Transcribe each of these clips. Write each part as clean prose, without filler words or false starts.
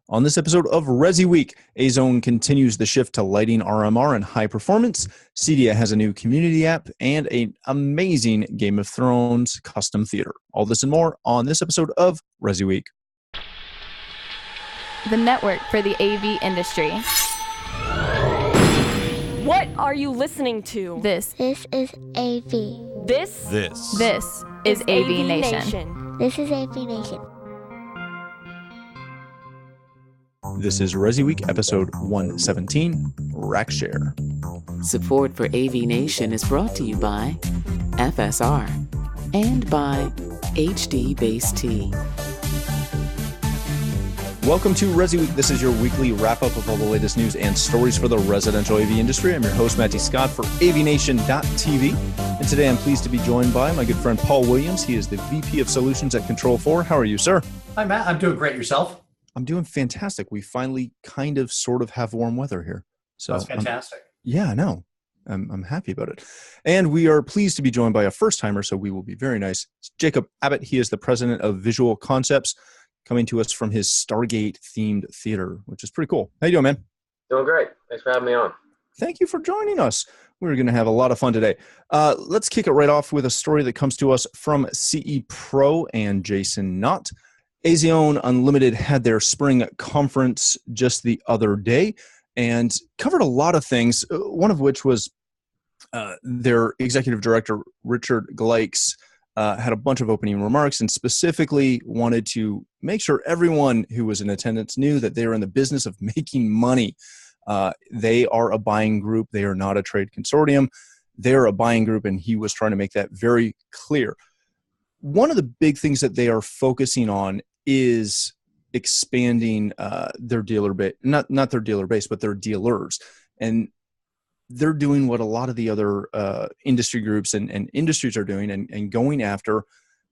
On this episode of ResiWeek, Azione continues the shift to lighting RMR and high performance. CEDIA has a new community app and an amazing Game of Thrones custom theater. All this and more on this episode of ResiWeek. The network for the AV industry. What are you listening to? This is AV. This is AVNation. This is AVNation. This is ResiWeek episode 117, Rack Share. Support for AVNation is brought to you by FSR and by HD Base T. Welcome to ResiWeek. This is your weekly wrap-up of all the latest news and stories for the residential AV industry. I'm your host, Matty Scott, for AVNation.tv. And today I'm pleased to be joined by my good friend, Paul Williams. He is the VP of Solutions at Control4. How are you, sir? Hi, Matt. I'm doing great. Yourself? I'm doing fantastic. We finally sort of have warm weather here. So that's fantastic. Yeah, I know. I'm happy about it. And we are pleased to be joined by a first-timer, so we will be very nice. It's Jacob Abbott. He is the president of Visual Concepts, coming to us from his Stargate-themed theater, which is pretty cool. How you doing, man? Doing great. Thanks for having me on. Thank you for joining us. We're going to have a lot of fun today. Let's kick it right off with a story that comes to us from CE Pro and Jason Knott. Azione Unlimited had their spring conference just the other day and covered a lot of things, one of which was their executive director, Richard Gleikes, had a bunch of opening remarks and specifically wanted to make sure everyone who was in attendance knew that they are in the business of making money. They are a buying group. They are not a trade consortium. They're a buying group, and he was trying to make that very clear. One of the big things that they are focusing on is expanding their dealer base, not their dealer base, but their dealers. And they're doing what a lot of the other industry groups and industries are doing and going after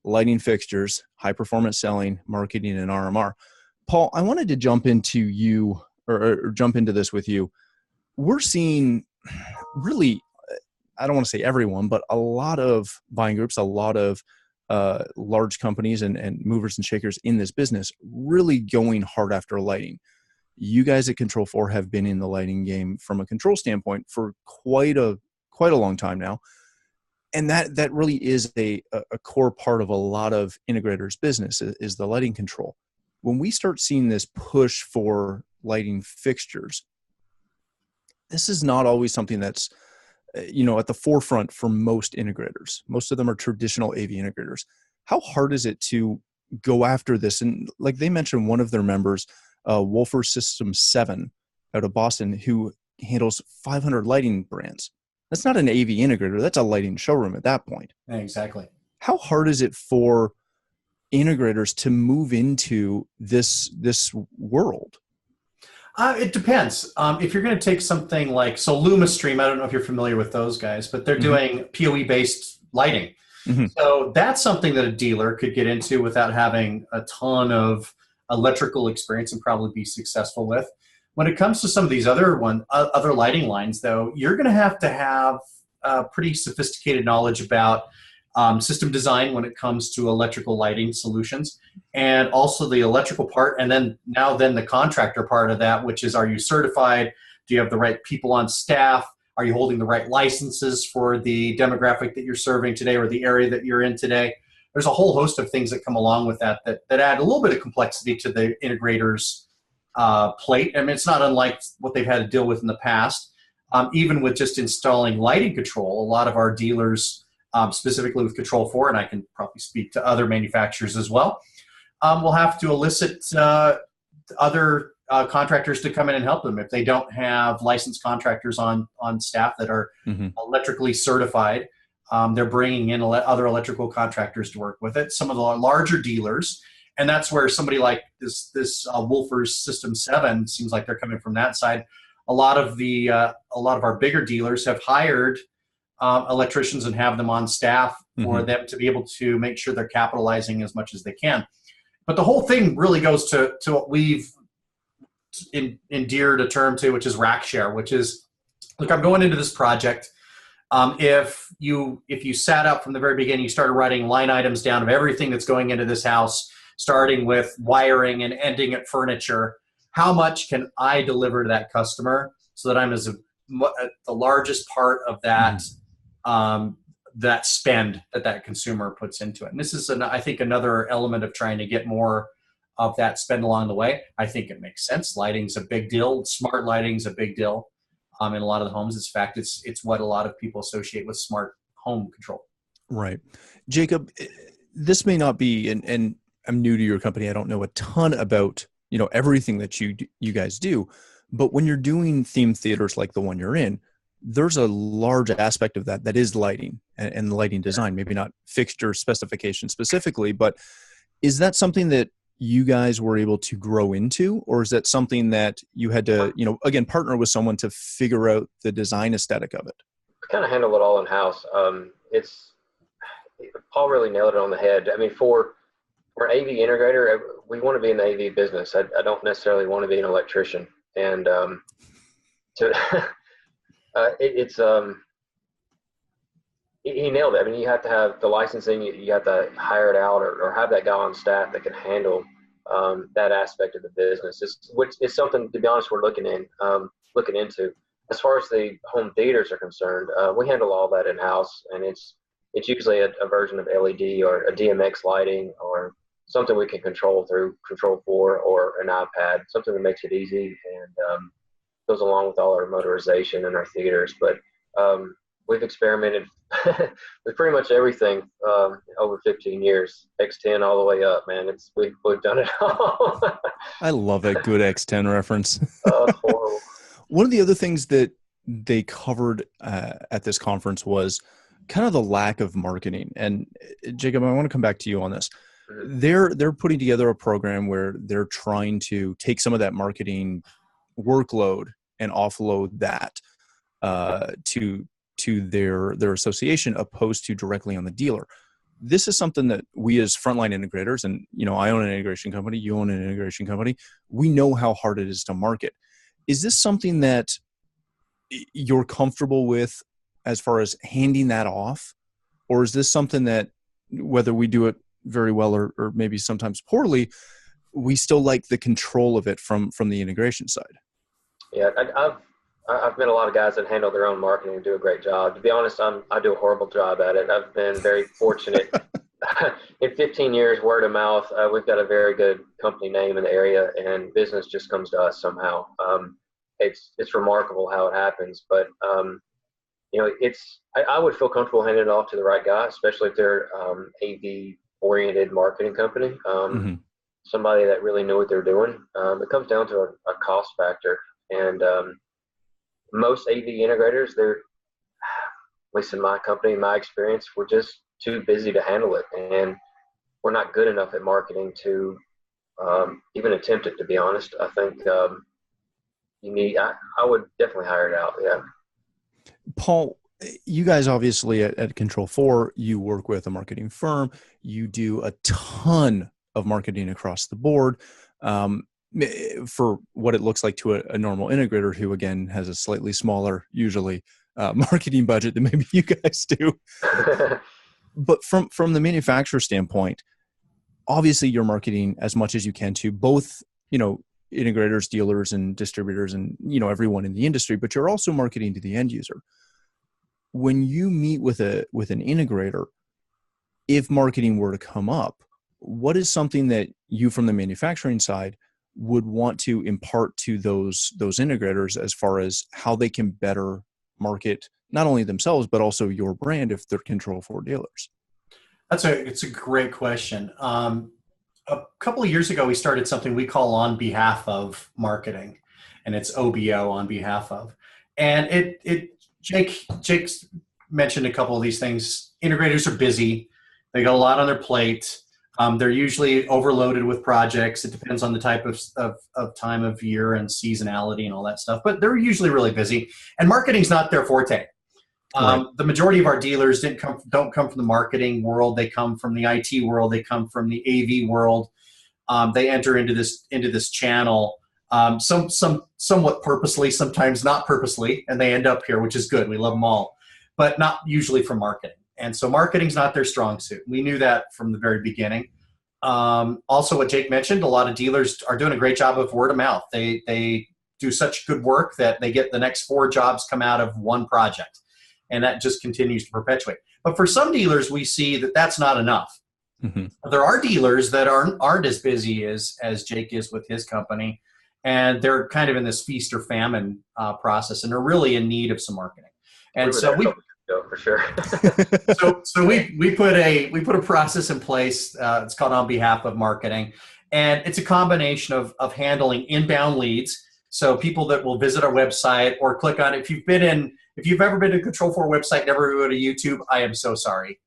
lighting fixtures, high performance selling, marketing, and RMR. Paul, I wanted to jump into you or jump into this with you. We're seeing really, I don't want to say everyone, but a lot of buying groups, a lot of large companies and movers and shakers in this business really going hard after lighting. You guys at Control4 have been in the lighting game from a control standpoint for quite a long time now. And that really is a core part of a lot of integrators' business is the lighting control. When we start seeing this push for lighting fixtures, this is not always something that's at the forefront for most integrators. Most of them are traditional AV integrators. How hard is it to go after this? And like they mentioned, one of their members, Wolfer System 7 out of Boston, who handles 500 lighting brands. That's not an AV integrator. That's a lighting showroom at that point. Yeah, exactly. How hard is it for integrators to move into this world? It depends. If you're going to take something like, LumaStream, I don't know if you're familiar with those guys, but they're doing PoE-based lighting. Mm-hmm. So that's something that a dealer could get into without having a ton of electrical experience and probably be successful with. When it comes to some of these other lighting lines, though, you're going to have pretty sophisticated knowledge about system design when it comes to electrical lighting solutions, and also the electrical part, and then the contractor part of that, which is, are you certified? Do you have the right people on staff? Are you holding the right licenses for the demographic that you're serving today or the area that you're in today? There's a whole host of things that come along with that add a little bit of complexity to the integrator's plate. I mean, it's not unlike what they've had to deal with in the past. Even with just installing lighting control, a lot of our dealers, specifically with Control4, and I can probably speak to other manufacturers as well, we'll have to elicit other contractors to come in and help them. If they don't have licensed contractors on staff that are electrically certified, they're bringing in other electrical contractors to work with it. Some of the larger dealers, and that's where somebody like this Wolfer's System 7 seems like they're coming from that side. A lot of our bigger dealers have hired electricians and have them on staff for them to be able to make sure they're capitalizing as much as they can. But the whole thing really goes to what we've endeared a term to, which is rack share, which is, look, I'm going into this project. If you sat up from the very beginning, you started writing line items down of everything that's going into this house, starting with wiring and ending at furniture, how much can I deliver to that customer so that I'm the largest part of that that spend that consumer puts into it. And this is, I think, another element of trying to get more of that spend along the way. I think it makes sense. Lighting's a big deal. Smart lighting's a big deal in a lot of the homes. In fact, it's what a lot of people associate with smart home control. Right. Jacob, this may not be, and I'm new to your company. I don't know a ton about, everything that you guys do, but when you're doing themed theaters like the one you're in, there's a large aspect of that is lighting and lighting design, maybe not fixture specification specifically, but is that something that you guys were able to grow into, or is that something that you had to, again, partner with someone to figure out the design aesthetic of it? I kind of handle it all in-house. Paul really nailed it on the head. I mean, for an AV integrator, we want to be in the AV business. I don't necessarily want to be an electrician. And he nailed it. I mean, you have to have the licensing, you have to hire it out or have that guy on staff that can handle that aspect of the business. Which is something, to be honest, we're looking into. As far as the home theaters are concerned, we handle all that in-house, and it's usually a version of LED or a DMX lighting or something we can control through Control4 or an iPad, something that makes it easy and goes along with all our motorization in our theaters. But we've experimented with pretty much everything over 15 years, X10 all the way up, man. We've done it all. I love a good X10 reference. Horrible. One of the other things that they covered at this conference was kind of the lack of marketing. And Jacob, I want to come back to you on this. They're putting together a program where they're trying to take some of that marketing workload and offload that to their association, opposed to directly on the dealer. This is something that we as frontline integrators, and I own an integration company, you own an integration company, we know how hard it is to market. Is this something that you're comfortable with as far as handing that off? Or is this something that, whether we do it very well or maybe sometimes poorly, we still like the control of it from the integration side? Yeah, I've met a lot of guys that handle their own marketing and do a great job. To be honest, I do a horrible job at it. I've been very fortunate. In 15 years, word of mouth, we've got a very good company name in the area, and business just comes to us somehow. It's remarkable how it happens, but I would feel comfortable handing it off to the right guy, especially if they're AV-oriented marketing company, somebody that really knew what they're doing. It comes down to a cost factor, and most AV integrators, they're, at least in my company, my experience, we're just too busy to handle it, and we're not good enough at marketing to even attempt it, to be honest. I think I would definitely hire it out. Yeah. Paul, you guys obviously at Control4, you work with a marketing firm. You do a ton of marketing across the board for what it looks like to a normal integrator who, again, has a slightly smaller, usually, marketing budget than maybe you guys do. But from the manufacturer standpoint, obviously you're marketing as much as you can to both, integrators, dealers, and distributors, and everyone in the industry, but you're also marketing to the end user. When you meet with an integrator, if marketing were to come up, what is something that you from the manufacturing side would want to impart to those integrators as far as how they can better market not only themselves but also your brand if they're Control4 dealers? It's a great question. A couple of years ago, we started something we call on behalf of marketing, and it's OBO, on behalf of. And Jake's mentioned a couple of these things. Integrators are busy. They got a lot on their plate. They're usually overloaded with projects. It depends on the type of time of year and seasonality and all that stuff, but they're usually really busy, and marketing's not their forte. Right. The majority of our dealers don't come from the marketing world. They come from the IT world. They come from the AV world. They enter into this channel somewhat purposely, sometimes not purposely, and they end up here, which is good. We love them all, but not usually for marketing. And so marketing's not their strong suit. We knew that from the very beginning. Also, what Jake mentioned, a lot of dealers are doing a great job of word of mouth. They do such good work that they get the next 4 jobs come out of one project, and that just continues to perpetuate. But for some dealers, we see that that's not enough. Mm-hmm. There are dealers that aren't as busy as Jake is with his company, and they're kind of in this feast or famine process, and they're really in need of some marketing. And for sure. so we put a process in place. It's called On Behalf of Marketing, and it's a combination of handling inbound leads. So people that will visit our website or click on it. If you've ever been to Control4 website, never go to YouTube, I am so sorry.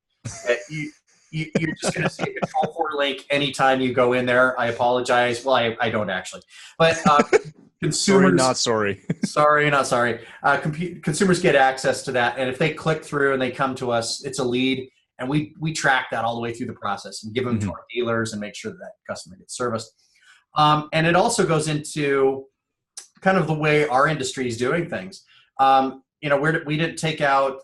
You're just going to see a Control4 link anytime you go in there. I apologize. Well, I don't actually, but consumers. Sorry, not sorry. Consumers get access to that, and if they click through and they come to us, it's a lead, and we track that all the way through the process and give them to our dealers and make sure that customer gets serviced. And it also goes into kind of the way our industry is doing things. We didn't take out.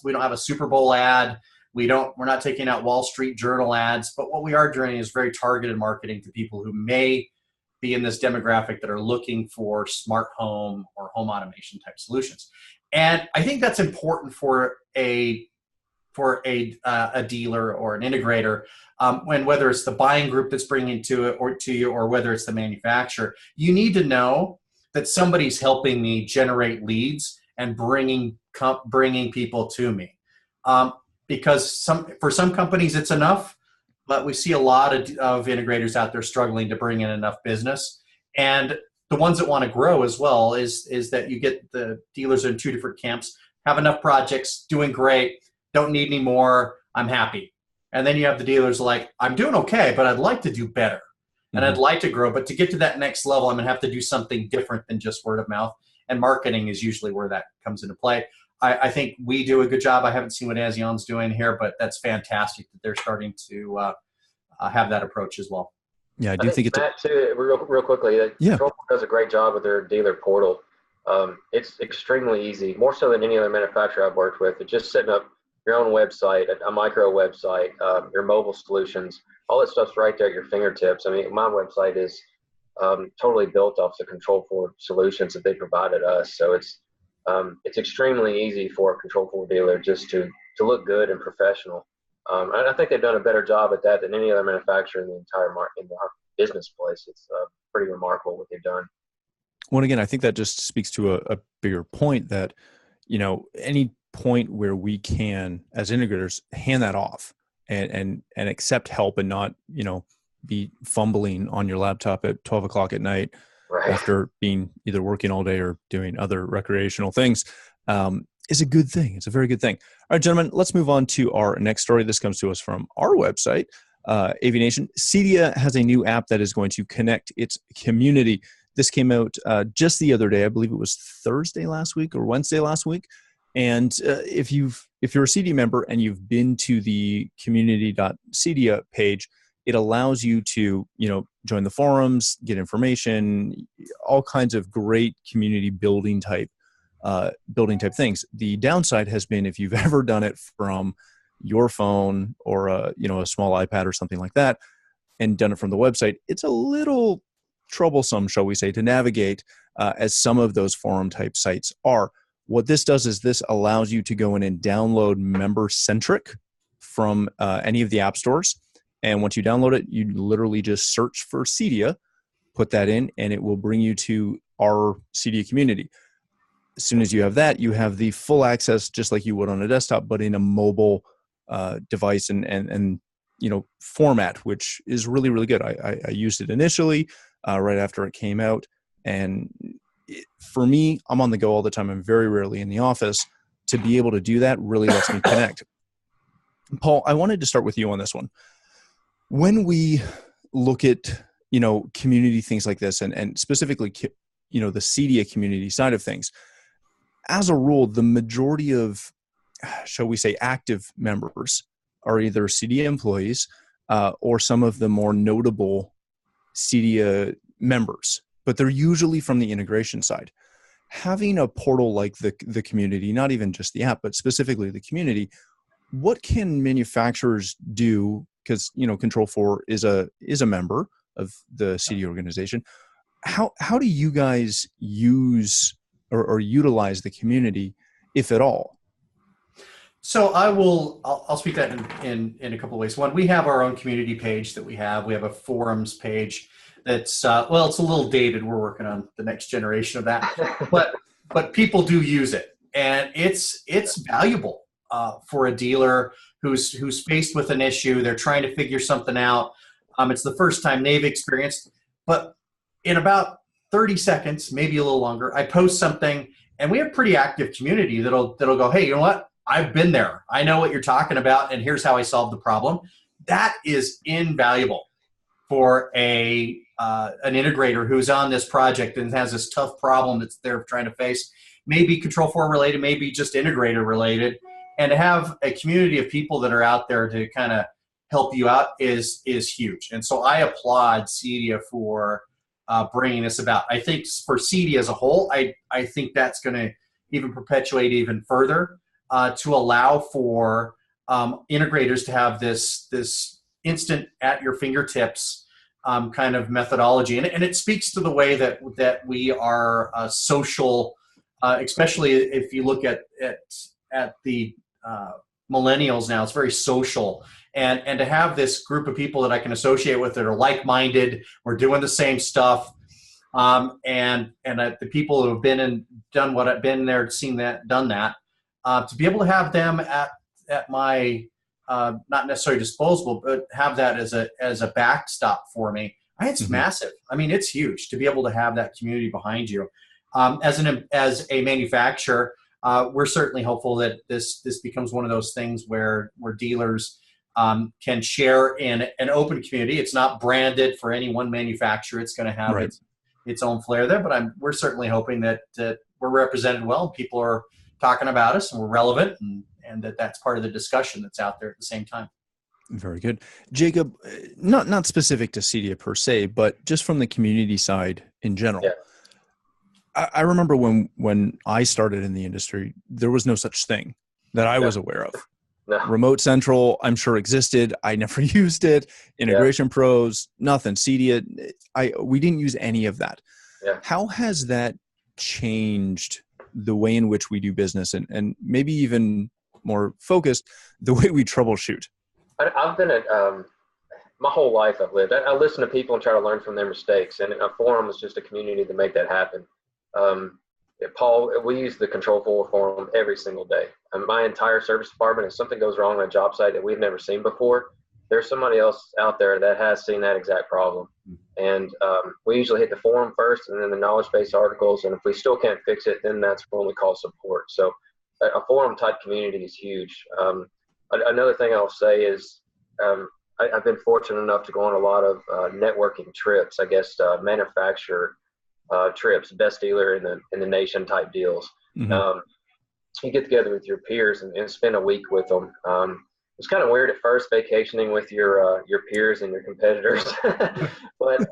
We don't have a Super Bowl ad. We're not taking out Wall Street Journal ads, but what we are doing is very targeted marketing to people who may be in this demographic that are looking for smart home or home automation type solutions. And I think that's important for a dealer or an integrator, whether it's the buying group that's bringing to you, or whether it's the manufacturer. You need to know that somebody's helping me generate leads and bringing people to me. Because for some companies it's enough, but we see a lot of integrators out there struggling to bring in enough business. And the ones that want to grow as well is that you get the dealers in 2 different camps, have enough projects, doing great, don't need any more, I'm happy. And then you have the dealers like, I'm doing okay, but I'd like to do better. And I'd like to grow, but to get to that next level, I'm going to have to do something different than just word of mouth. And marketing is usually where that comes into play. I think we do a good job. I haven't seen what Azione's doing here, but that's fantastic that they're starting to have that approach as well. Yeah, I do think it's Matt, too, real quickly. Control4 does a great job with their dealer portal. It's extremely easy, more so than any other manufacturer I've worked with. It's just setting up your own website, a micro website, your mobile solutions. All that stuff's right there at your fingertips. I mean, my website is totally built off the Control4 solutions that they provided us. So it's extremely easy for a Control4 dealer just to look good and professional. And I think they've done a better job at that than any other manufacturer in the entire in the business place. It's pretty remarkable what they've done. Well, again, I think that just speaks to a bigger point that, any point where we can, as integrators, hand that off and accept help and not, be fumbling on your laptop at 12 o'clock at night. Right. After being either working all day or doing other recreational things, is a good thing. It's a very good thing. All right, gentlemen, let's move on to our next story. This comes to us from our website, AVNation. CEDIA has a new app that is going to connect its community. This came out just the other day. I believe it was Thursday last week or Wednesday last week. And if you're a CEDIA member and you've been to the community.cedia page, it allows you to, join the forums, get information, all kinds of great community building type things. The downside has been if you've ever done it from your phone or a small iPad or something like that, and done it from the website, it's a little troublesome, shall we say, to navigate as some of those forum type sites are. What this does is this allows you to go in and download member-centric from any of the app stores. And once you download it, you literally just search for CEDIA, put that in, and it will bring you to our CEDIA community. As soon as you have that, you have the full access just like you would on a desktop, but in a mobile device and format, which is really, really good. I used it initially right after it came out. And for me, I'm on the go all the time. I'm very rarely in the office. To be able to do that really lets me connect. Paul, I wanted to start with you on this one. When we look at, community things like this and specifically, the CEDIA community side of things, as a rule, the majority of, shall we say, active members are either CEDIA employees or some of the more notable CEDIA members, but they're usually from the integration side. Having a portal like the community, not even just the app, but specifically the community, what can manufacturers do because Control 4 is a member of the CEDIA organization. How do you guys use or utilize the community, if at all? So I'll speak that in a couple of ways. One, we have our own community page that we have a forums page that's it's a little dated. We're working on the next generation of that, but people do use it, and it's valuable for a dealer who's faced with an issue. They're trying to figure something out. It's the first time they've experienced, but in about 30 seconds, maybe a little longer, I post something, and we have pretty active community that'll go, hey, you know what? I've been there. I know what you're talking about, and here's how I solved the problem. That is invaluable for an integrator who's on this project and has this tough problem that they're trying to face. Maybe Control 4 related, maybe just integrator related, and to have a community of people that are out there to kind of help you out is huge. And so I applaud CEDIA for bringing this about. I think for CEDIA as a whole, I think that's going to even perpetuate even further. To allow for integrators to have this instant at your fingertips kind of methodology, and it speaks to the way that we are social, especially if you look at the millennials now. It's very social, and to have this group of people that I can associate with that are like-minded, we're doing the same stuff, and the people who have been and done what I've been there, seen that, done that. To be able to have them at my not necessarily disposable, but have that as a backstop for me, it's massive. I mean, it's huge to be able to have that community behind you. As a manufacturer, we're certainly hopeful that this becomes one of those things where dealers can share in an open community. It's not branded for any one manufacturer. It's going to have its own flair there. But we're certainly hoping that we're represented well, and people are talking about us, and we're relevant, and that's part of the discussion that's out there at the same time. Very good. Jacob, not specific to CEDIA per se, but just from the community side in general. Yeah. I remember when I started in the industry, there was no such thing that I was aware of. No. Remote Central, I'm sure, existed. I never used it. Integration Pros, nothing. CEDIA, we didn't use any of that. Yeah. How has that changed the way in which we do business, and maybe even more focused, the way we troubleshoot? I've been my whole life I've lived. I listen to people and try to learn from their mistakes, and a forum is just a community to make that happen. Paul, we use the Control 4 forum every single day. My entire service department, if something goes wrong on a job site that we've never seen before, there's somebody else out there that has seen that exact problem. And we usually hit the forum first, and then the knowledge-based articles. And if we still can't fix it, then that's when we call support. So a forum-type community is huge. Another thing I'll say is I've been fortunate enough to go on a lot of networking trips, manufacturer trips, best dealer in the nation type deals. You get together with your peers and spend a week with them. It's kind of weird at first, vacationing with your peers and your competitors, but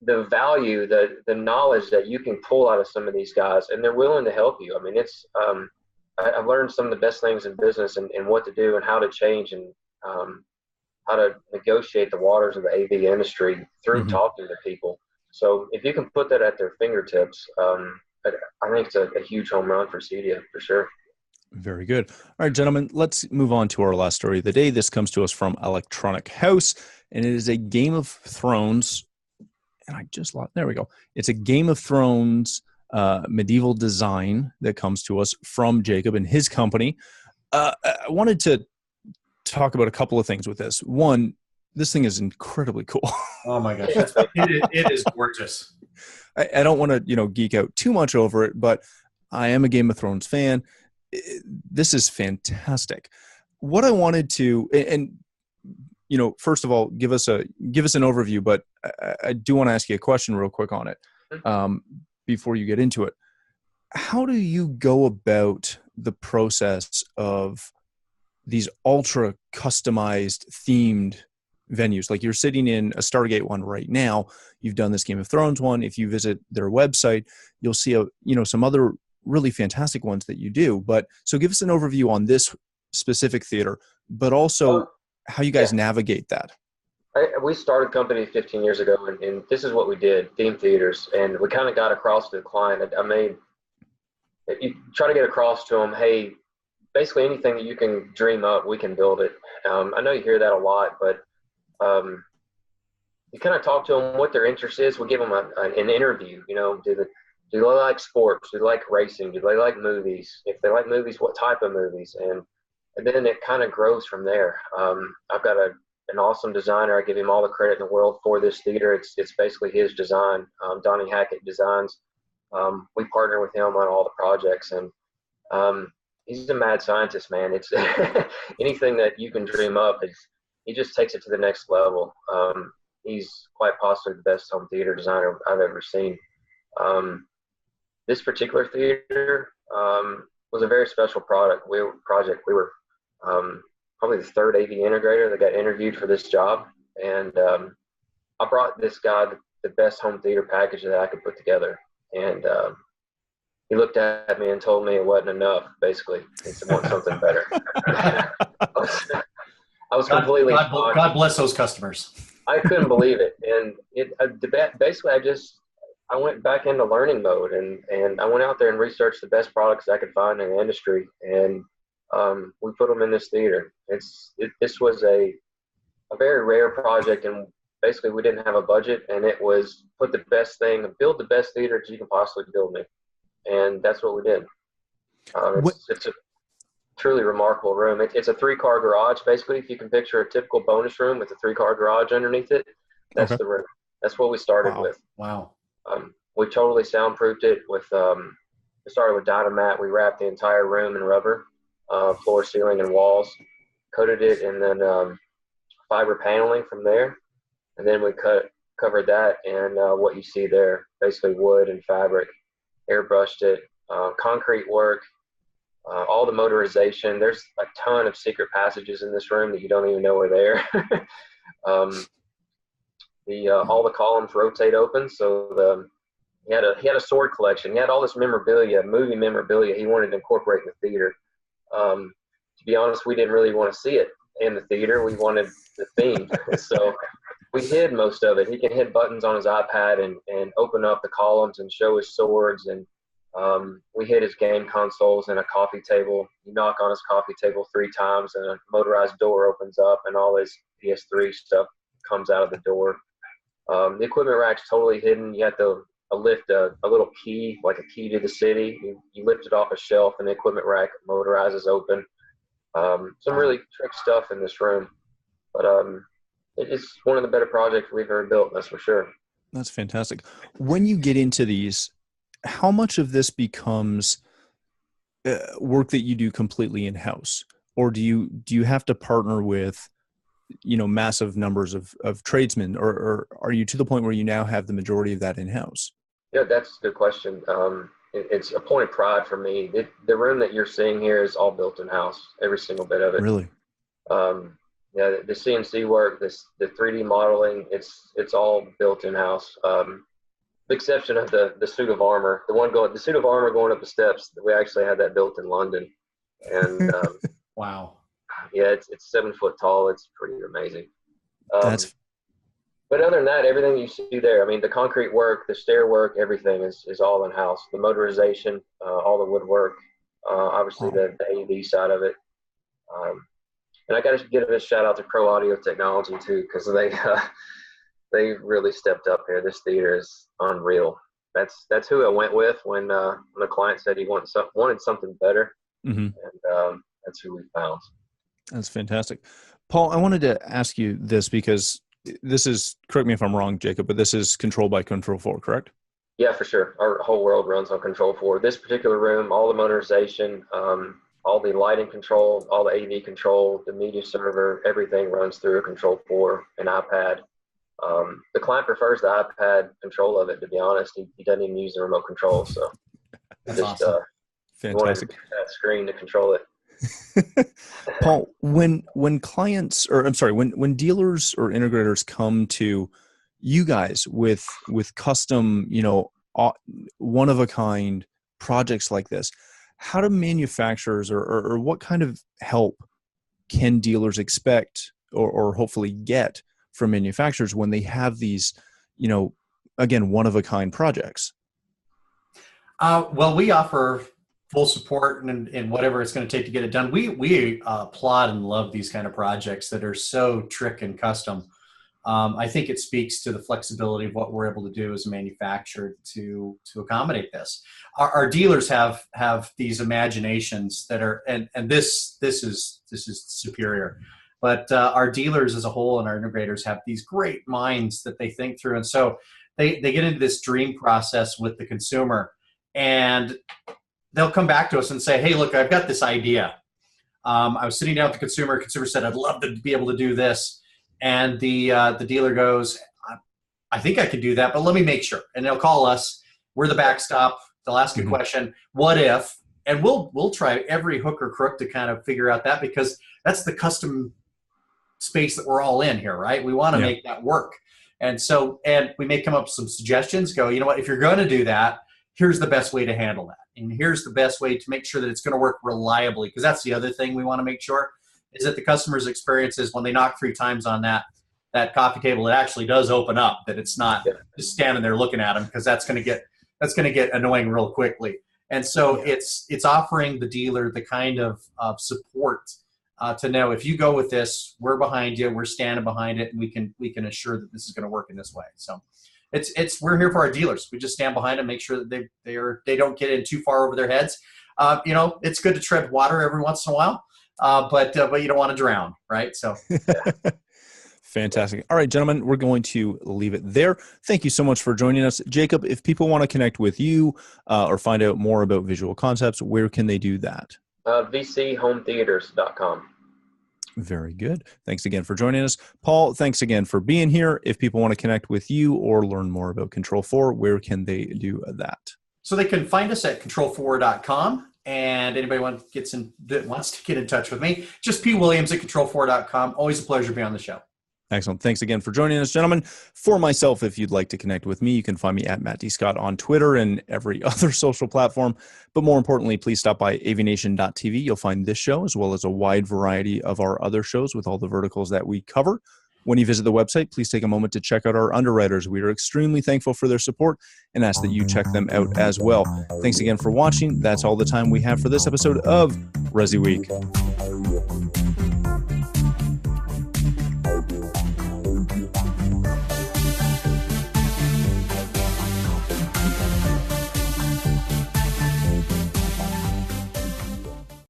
the value, the knowledge that you can pull out of some of these guys, and they're willing to help you. I mean, it's I've learned some of the best things in business and what to do and how to change and how to negotiate the waters of the AV industry through talking to people. So if you can put that at their fingertips, I think it's a huge home run for CEDIA for sure. Very good. All right, gentlemen, let's move on to our last story of the day. This comes to us from Electronic House, and it is a Game of Thrones. And I just lost. There we go. It's a Game of Thrones medieval design that comes to us from Jacob and his company. I wanted to talk about a couple of things with this. One, this thing is incredibly cool. Oh my gosh, it is gorgeous. I don't want to geek out too much over it, but I am a Game of Thrones fan. This is fantastic. What I wanted to, and first of all, give us an overview, but I do want to ask you a question real quick on it before you get into it. How do you go about the process of these ultra customized themed venues? Like, you're sitting in a Stargate one right now. You've done this Game of Thrones one. If you visit their website, you'll see some other really fantastic ones that you do. But so give us an overview on this specific theater. but also Well, how you guys navigate that. We started a company 15 years ago, and this is what we did, theme theaters. And we kind of got across to the client. You try to get across to them, hey, basically anything that you can dream up, we can build it. I know you hear that a lot, but you kind of talk to them what their interest is. We give them an interview. Do they like sports? Do they like racing? Do they like movies? If they like movies, what type of movies? And then it kind of grows from there. I've got an awesome designer. I give him all the credit in the world for this theater. It's basically his design. Donnie Hackett Designs. We partner with him on all the projects, and he's a mad scientist, man. It's anything that you can dream up. He just takes it to the next level. He's quite possibly the best home theater designer I've ever seen. This particular theater was a very special project. We were probably the third AV integrator that got interviewed for this job, and I brought this guy the best home theater package that I could put together, and he looked at me and told me it wasn't enough. Basically, he said, "Want something better." I was completely shocked. God bless those customers. I couldn't believe it, and basically I went back into learning mode, and I went out there and researched the best products I could find in the industry, and we put them in this theater. This was a very rare project, and basically we didn't have a budget, and it was build the best theater that you can possibly build me, and that's what we did. It's a truly remarkable room. It's a 3-car garage, basically. If you can picture a typical bonus room with a 3-car garage underneath it, that's the room. That's what we started with. Wow. We totally soundproofed it with. We started with Dynamat. We wrapped the entire room in rubber, floor, ceiling, and walls. Coated it, and then fiber paneling from there, and then we covered that and what you see there, basically wood and fabric. Airbrushed it, concrete work, all the motorization. There's a ton of secret passages in this room that you don't even know are there. All the columns rotate open, so he had a sword collection. He had all this memorabilia, movie memorabilia he wanted to incorporate in the theater. To be honest, we didn't really want to see it in the theater. We wanted the theme, so we hid most of it. He can hit buttons on his iPad and open up the columns and show his swords, and we hid his game consoles and a coffee table. You knock on his coffee table 3 times, and a motorized door opens up, and all his PS3 stuff comes out of the door. The equipment rack's totally hidden. You have to lift a little key, like a key to the city. You lift it off a shelf, and the equipment rack motorizes open. Some really trick stuff in this room, but it's one of the better projects we've ever built, that's for sure. That's fantastic. When you get into these, how much of this becomes work that you do completely in-house, or do you have to partner with massive numbers of tradesmen, or are you to the point where you now have the majority of that in-house? Yeah, that's a good question. It's a point of pride for me. The room that you're seeing here is all built in-house, every single bit of it. Really? Yeah, the CNC work, the 3D modeling, it's all built in-house. The exception of the suit of armor, the suit of armor going up the steps. We actually had that built in London, and wow. Yeah, it's 7 foot tall. It's pretty amazing. But other than that, everything you see there, I mean, the concrete work, the stair work, everything is all in-house. The motorization, all the woodwork, obviously the AV side of it. And I got to give a shout out to Pro Audio Technology too, because they really stepped up here. This theater is unreal. That's who I went with when the client said he wanted something better, and that's who we found. That's fantastic. Paul, I wanted to ask you this because this is, correct me if I'm wrong, Jacob, but this is controlled by Control 4, correct? Yeah, for sure. Our whole world runs on Control 4. This particular room, all the motorization, all the lighting control, all the AV control, the media server, everything runs through a Control 4, an iPad. The client prefers the iPad control of it, to be honest. He doesn't even use the remote control, so that's awesome. Fantastic. That screen to control it. Paul, when clients, or I'm sorry, when dealers or integrators come to you guys with custom, one of a kind projects like this, how do manufacturers or what kind of help can dealers expect or hopefully get from manufacturers when they have these, again, one-of-a-kind projects? Well, we offer full support in whatever it's going to take to get it done. We applaud and love these kind of projects that are so trick and custom. I think it speaks to the flexibility of what we're able to do as a manufacturer to accommodate this. Our dealers have these imaginations that are, and this is superior. But our dealers as a whole and our integrators have these great minds that they think through, and so they get into this dream process with the consumer, and they'll come back to us and say, "Hey, look, I've got this idea. I was sitting down with the consumer. Consumer said, I'd love to be able to do this." And the dealer goes, "I think I could do that, but let me make sure." And they'll call us. We're the backstop. They'll ask a question, "What if?" And we'll try every hook or crook to kind of figure out that, because that's the custom space that we're all in here, right? We want to make that work. And we may come up with some suggestions, go, "You know what, if you're going to do that, here's the best way to handle that. And here's the best way to make sure that it's going to work reliably." Because that's the other thing we want to make sure is that the customer's experience is when they knock 3 times on that coffee table, it actually does open up, that it's not just standing there looking at them, because that's going to get annoying real quickly. And so it's offering the dealer the kind of support to know, if you go with this, we're behind you, we're standing behind it, and we can assure that this is going to work in this way. So we're here for our dealers. We just stand behind them, make sure that they don't get in too far over their heads. It's good to tread water every once in a while, but you don't want to drown, right? So. Fantastic. All right, gentlemen, we're going to leave it there. Thank you so much for joining us. Jacob, if people want to connect with you or find out more about Visual Concepts, where can they do that? VCHometheaters.com. Very good. Thanks again for joining us. Paul, thanks again for being here. If people want to connect with you or learn more about Control4, where can they do that? So they can find us at control4.com. And anybody that wants to get in touch with me, just pwilliams at control4.com. Always a pleasure to be on the show. Excellent. Thanks again for joining us, gentlemen. For myself, if you'd like to connect with me, you can find me at Matt D. Scott on Twitter and every other social platform. But more importantly, please stop by AVNation.tv. You'll find this show as well as a wide variety of our other shows with all the verticals that we cover. When you visit the website, please take a moment to check out our underwriters. We are extremely thankful for their support and ask that you check them out as well. Thanks again for watching. That's all the time we have for this episode of ResiWeek.